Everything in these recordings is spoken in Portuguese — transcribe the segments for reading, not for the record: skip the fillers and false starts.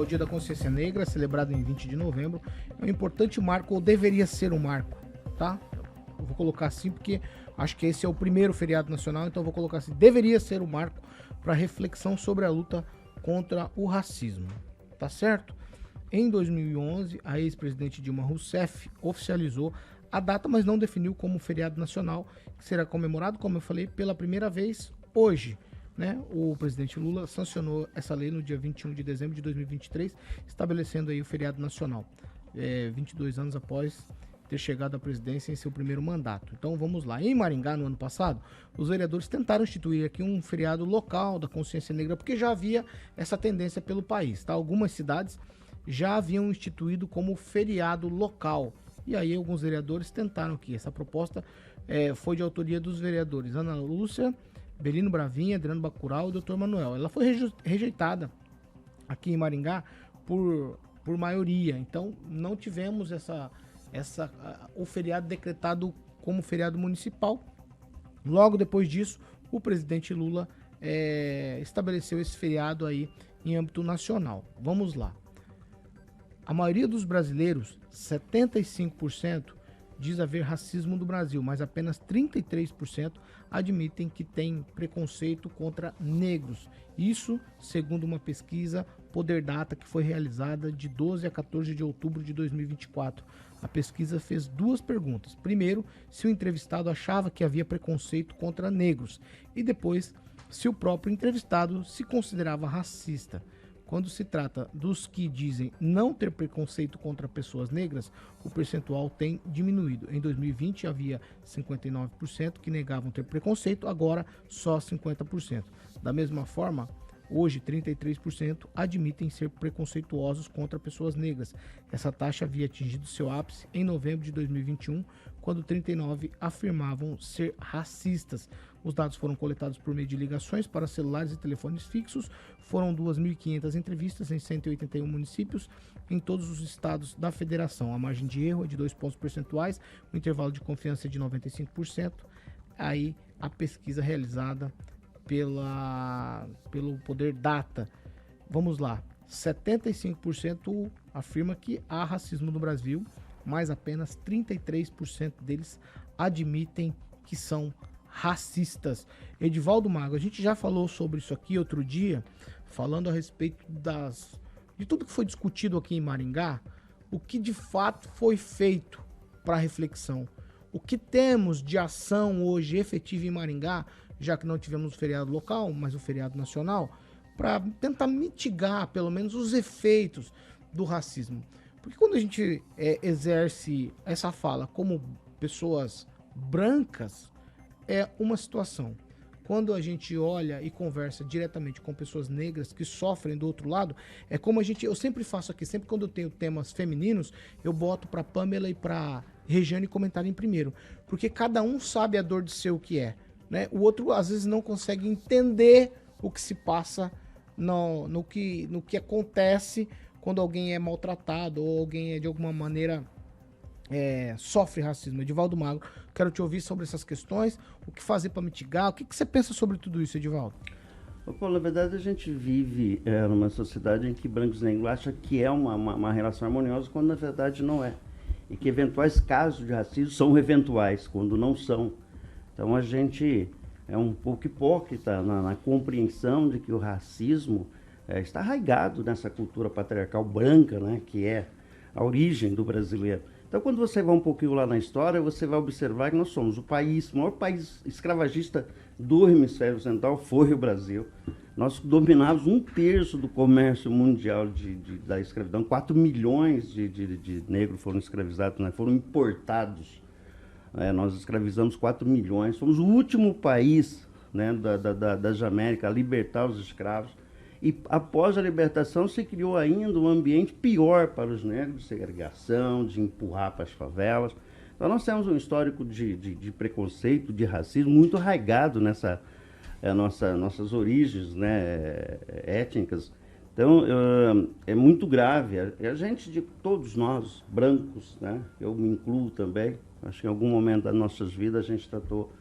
o Dia da Consciência Negra, celebrado em 20 de novembro. É um importante marco, ou deveria ser um marco, tá? Eu vou colocar assim porque acho que esse é o primeiro feriado nacional, então eu vou colocar assim, deveria ser um marco para reflexão sobre a luta contra o racismo, tá certo? Em 2011, a ex-presidente Dilma Rousseff oficializou a data, mas não definiu como feriado nacional, que será comemorado, como eu falei, pela primeira vez hoje. Né? O presidente Lula sancionou essa lei no dia 21 de dezembro de 2023, estabelecendo aí o feriado nacional, 22 anos após ter chegado à presidência em seu primeiro mandato. Então vamos lá. Em Maringá, no ano passado, os vereadores tentaram instituir aqui um feriado local da consciência negra, porque já havia essa tendência pelo país. Tá? Algumas cidades já haviam instituído como feriado local. E aí alguns vereadores tentaram aqui. Essa proposta foi de autoria dos vereadores Ana Lúcia, Belino Bravinha, Adriano Bacurau e Dr. Manuel. Ela foi rejeitada aqui em Maringá por maioria. Então não tivemos o feriado decretado como feriado municipal. Logo depois disso, o presidente Lula estabeleceu esse feriado aí em âmbito nacional. Vamos lá. A maioria dos brasileiros, 75%, diz haver racismo no Brasil, mas apenas 33% admitem que tem preconceito contra negros. Isso segundo uma pesquisa Poder Data que foi realizada de 12 a 14 de outubro de 2024. A pesquisa fez duas perguntas. Primeiro, se o entrevistado achava que havia preconceito contra negros e depois, se o próprio entrevistado se considerava racista. Quando se trata dos que dizem não ter preconceito contra pessoas negras, o percentual tem diminuído. Em 2020 havia 59% que negavam ter preconceito, agora só 50%. Da mesma forma, hoje 33% admitem ser preconceituosos contra pessoas negras. Essa taxa havia atingido seu ápice em novembro de 2021, quando 39% afirmavam ser racistas. Os dados foram coletados por meio de ligações para celulares e telefones fixos. Foram 2.500 entrevistas em 181 municípios em todos os estados da federação. A margem de erro é de 2 pontos percentuais, o intervalo de confiança é de 95%. Aí a pesquisa realizada pelo Poder Data. Vamos lá. 75% afirma que há racismo no Brasil, mas apenas 33% deles admitem que são racistas. Edivaldo Mago, a gente já falou sobre isso aqui outro dia, falando a respeito de tudo que foi discutido aqui em Maringá, o que de fato foi feito para reflexão. O que temos de ação hoje efetiva em Maringá, já que não tivemos o feriado local, mas o feriado nacional, para tentar mitigar pelo menos os efeitos do racismo. Porque quando a gente exerce essa fala como pessoas brancas, é uma situação. Quando a gente olha e conversa diretamente com pessoas negras que sofrem do outro lado, é como eu sempre faço aqui, sempre quando eu tenho temas femininos, eu boto para Pamela e para Regiane comentarem primeiro, porque cada um sabe a dor de ser o que é, né? O outro às vezes não consegue entender o que se passa no que acontece quando alguém é maltratado ou alguém de alguma maneira sofre racismo. Edivaldo Magro, quero te ouvir sobre essas questões, o que fazer para mitigar, o que você pensa sobre tudo isso, Edivaldo? Paulo, na verdade a gente vive numa sociedade em que brancos e negros acham que é uma relação harmoniosa, quando na verdade não é. E que eventuais casos de racismo são eventuais, quando não são. Então a gente é um pouco hipócrita na compreensão de que o racismo está arraigado nessa cultura patriarcal branca, né, que é a origem do brasileiro. Então, quando você vai um pouquinho lá na história, você vai observar que nós somos o maior país escravagista do hemisfério ocidental, foi o Brasil. Nós dominávamos 1/3 do comércio mundial da escravidão. 4 milhões de negros foram escravizados, né? Foram importados. Nós escravizamos 4 milhões. Fomos o último país, né, das Américas a libertar os escravos. E após a libertação se criou ainda um ambiente pior para os negros, de segregação, de empurrar para as favelas. Então nós temos um histórico de preconceito, de racismo muito arraigado nessas nossas origens, né, étnicas. Então é muito grave. A gente, todos nós, brancos, né, eu me incluo também, acho que em algum momento das nossas vidas a gente tratou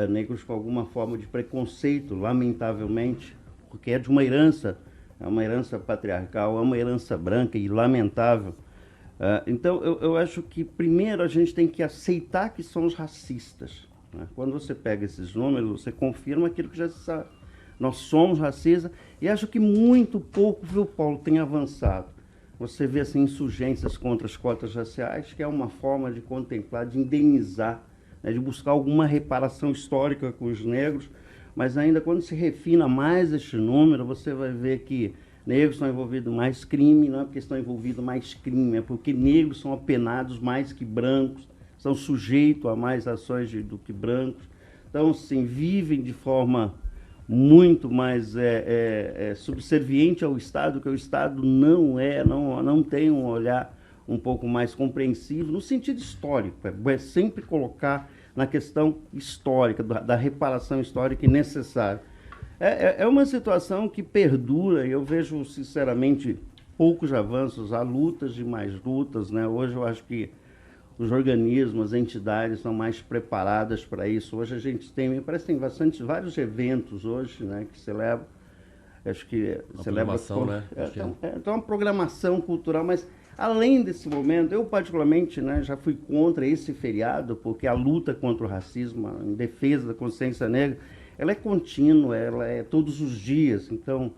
negros com alguma forma de preconceito, lamentavelmente, porque é de uma herança é uma herança patriarcal, é uma herança branca e lamentável. Então, eu acho que primeiro a gente tem que aceitar que somos racistas, né? Quando você pega esses números, você confirma aquilo que já se sabe. Nós somos racistas e acho que muito pouco, viu, Paulo, tem avançado. Você vê assim, insurgências contra as cotas raciais, que é uma forma de contemplar, de indenizar, né, de buscar alguma reparação histórica com os negros, mas ainda quando se refina mais este número, você vai ver que negros estão envolvidos em mais crime, não é porque estão envolvidos em mais crime, é porque negros são apenados mais que brancos, são sujeitos a mais ações do que brancos. Então, sim, vivem de forma muito mais subserviente ao Estado, que o Estado não tem um olhar um pouco mais compreensivo, no sentido histórico, é sempre colocar na questão histórica, da reparação histórica necessária. É uma situação que perdura, e eu vejo, sinceramente, poucos avanços, há lutas e mais lutas, né? Hoje eu acho que os organismos, as entidades estão mais preparadas para isso. Hoje a gente tem, parece que tem vários eventos hoje, né, que celebram, acho que celebra né? Então uma programação cultural, mas além desse momento, eu particularmente, né, já fui contra esse feriado, porque a luta contra o racismo, em defesa da consciência negra, ela é contínua, ela é todos os dias. Então,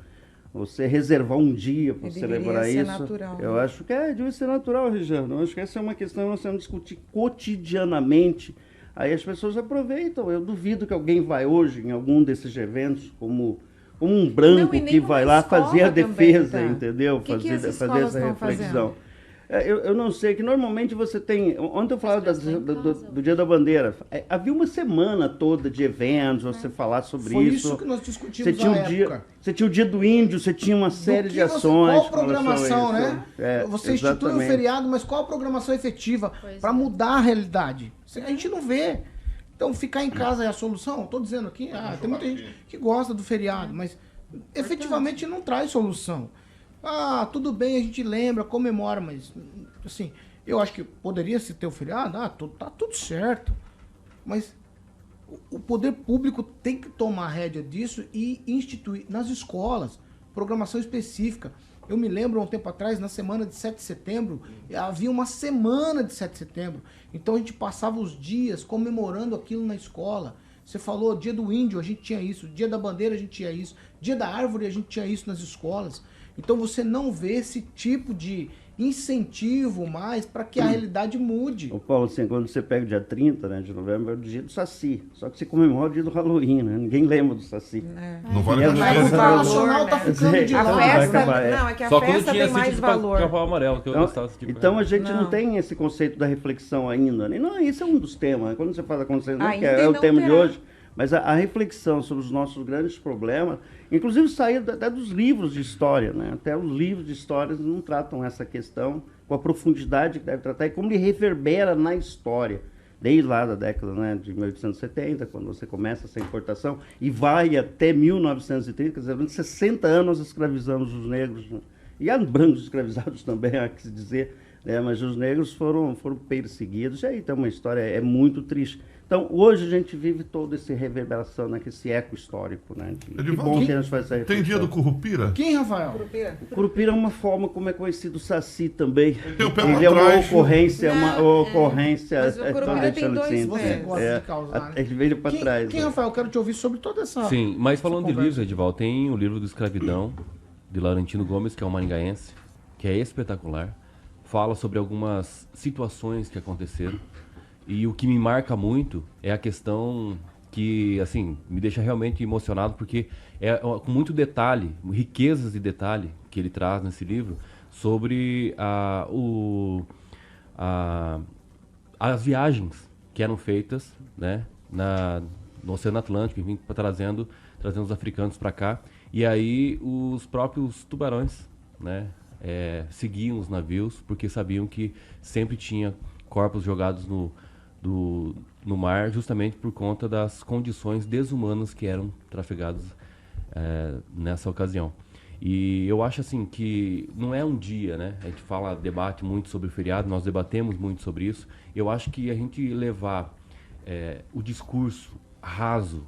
você reservar um dia para celebrar isso, natural, eu acho que deve ser natural, Regiano. Eu acho que essa é uma questão que nós temos que discutir cotidianamente. Aí as pessoas aproveitam. Eu duvido que alguém vai hoje em algum desses eventos como um branco que vai lá fazer a defesa, também, tá? Entendeu? Fazer essa reflexão. Eu não sei, que normalmente você tem... Ontem eu falava do Dia da Bandeira. Havia uma semana toda de eventos, você falar sobre Foi isso. Foi isso que nós discutimos na época. Você tinha o Dia do Índio, você tinha uma série de ações. Qual a programação, né? Você institui um feriado, mas qual a programação efetiva para mudar a realidade? A gente não vê. Então, ficar em casa é a solução? Estou dizendo aqui, tem muita gente que gosta do feriado, mas efetivamente não traz solução. Tudo bem, a gente lembra, comemora, mas, assim, eu acho que poderia se ter o feriado, tá tudo certo. Mas o poder público tem que tomar a rédea disso e instituir nas escolas programação específica. Eu me lembro, um tempo atrás, na semana de 7 de setembro, havia uma semana de 7 de setembro. Então a gente passava os dias comemorando aquilo na escola. Você falou, Dia do Índio, a gente tinha isso. Dia da Bandeira, a gente tinha isso. Dia da Árvore, a gente tinha isso nas escolas. Então você não vê esse tipo de incentivo mais para que a realidade mude. O Paulo, assim, quando você pega o dia 30, né, de novembro, é o dia do Saci. Só que você comemora o dia do Halloween, né? Ninguém lembra do Saci. Não vale mais valor. O Nacional tá ficando de lado. Não, é que a só festa tem mais valor. Amarelo, que eu gostava, então a gente não tem esse conceito da reflexão ainda. Né? Não, isso é um dos temas. Quando você fala consciência, que é o tema de hoje, mas a reflexão sobre os nossos grandes problemas, inclusive saiu até dos livros de história, né? Até os livros de história não tratam essa questão com a profundidade que deve tratar e como ele reverbera na história, desde lá da década, né, de 1870, quando você começa essa importação, e vai até 1930, quer dizer, durante 60 anos nós escravizamos os negros, né? E há brancos escravizados também, há que se dizer, né? Mas os negros foram perseguidos, e aí tem uma história, muito triste. Então, hoje a gente vive toda essa reverberação, né, esse eco histórico, né? Que bom que a gente faz essa reflexão. Tem dia do Curupira? Quem, Rafael? O Curupira é uma forma como é conhecido o Saci também. Ele é uma ocorrência, Mas o Curupira tem dois. Você gosta de causar, né? Ele veio para trás. Quem, Rafael? Eu quero te ouvir sobre toda essa... Sim, mas falando de livros, Edival, tem o livro do Escravidão, de Laurentino Gomes, que é um maringaense, que é espetacular. Fala sobre algumas situações que aconteceram. E o que me marca muito é a questão que, assim, me deixa realmente emocionado, porque é com muito detalhe, riquezas de detalhe que ele traz nesse livro sobre as viagens que eram feitas, né, no Oceano Atlântico, enfim, trazendo os africanos para cá. E aí os próprios tubarões, né, seguiam os navios, porque sabiam que sempre tinha corpos jogados no mar, justamente por conta das condições desumanas que eram trafegadas nessa ocasião. E eu acho assim que não é um dia, né? A gente debate muito sobre o feriado, nós debatemos muito sobre isso. Eu acho que a gente levar o discurso raso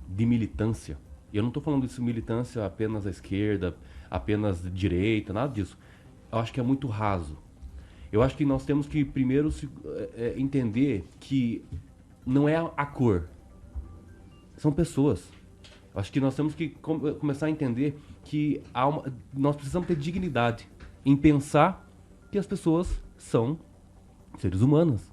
de militância, e eu não estou falando disso militância apenas à esquerda, apenas direita, nada disso. Eu acho que é muito raso. Eu acho que nós temos que primeiro entender que não é a cor, são pessoas. Eu acho que nós temos que começar a entender que nós precisamos ter dignidade em pensar que as pessoas são seres humanos.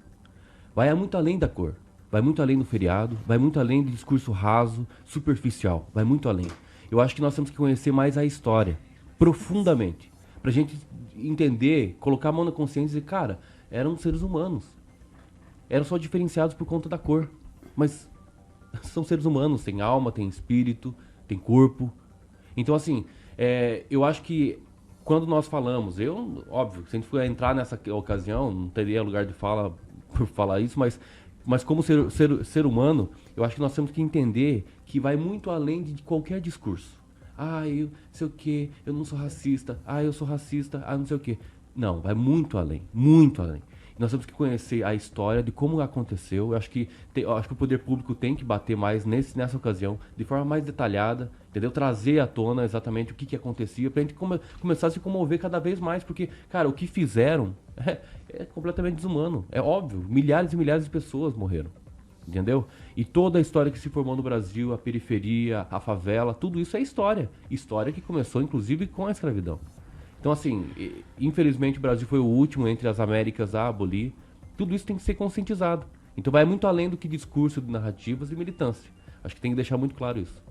Vai muito além da cor, vai muito além do feriado, vai muito além do discurso raso, superficial, vai muito além. Eu acho que nós temos que conhecer mais a história, profundamente, pra gente entender, colocar a mão na consciência e dizer, cara, eram seres humanos. Eram só diferenciados por conta da cor, mas são seres humanos, têm alma, têm espírito, têm corpo. Então, assim, eu acho que quando nós falamos, óbvio, se a gente for entrar nessa ocasião, não teria lugar de fala por falar isso, mas como ser humano, eu acho que nós temos que entender que vai muito além de qualquer discurso. Eu sei o quê, eu não sou racista, eu sou racista, não sei o quê. Não, vai muito além, muito além. Nós temos que conhecer a história de como aconteceu. Eu acho que o poder público tem que bater mais nessa ocasião, de forma mais detalhada, entendeu? Trazer à tona exatamente o que acontecia, pra gente começar a se comover cada vez mais, porque, cara, o que fizeram é completamente desumano. É óbvio, milhares e milhares de pessoas morreram, entendeu? E toda a história que se formou no Brasil, a periferia, a favela, tudo isso é história. História que começou, inclusive, com a escravidão. Então, assim, infelizmente o Brasil foi o último entre as Américas a abolir. Tudo isso tem que ser conscientizado. Então vai muito além do que discurso de narrativas e militância. Acho que tem que deixar muito claro isso.